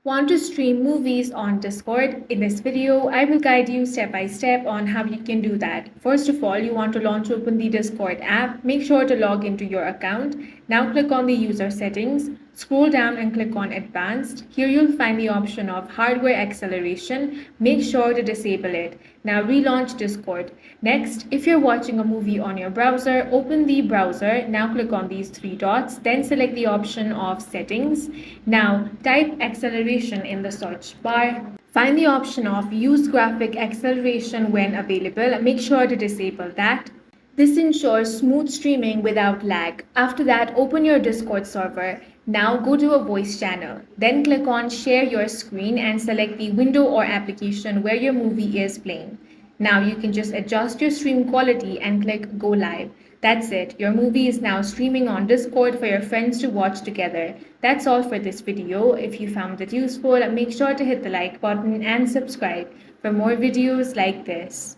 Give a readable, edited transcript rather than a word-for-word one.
Want to stream movies on Discord? In this video, I will guide you step by step on how you can do that. First of all, you want to launch open the Discord app. Make sure to log into your account. Now click on the user settings. Scroll down and click on advanced. Here you'll find the option of hardware acceleration. Make sure to disable it. Now relaunch Discord. Next, if you're watching a movie on your browser, open the browser. Now click on these three dots. Then select the option of settings. Now type acceleration in the search bar. Find the option of use graphic acceleration when available. Make sure to disable that. This ensures smooth streaming without lag. After that, open your Discord server. Now go to a voice channel. Then click on share your screen and select the window or application where your movie is playing. Now you can just adjust your stream quality and click go live. That's it. Your movie is now streaming on Discord for your friends to watch together. That's all for this video. If you found it useful, make sure to hit the like button and subscribe for more videos like this.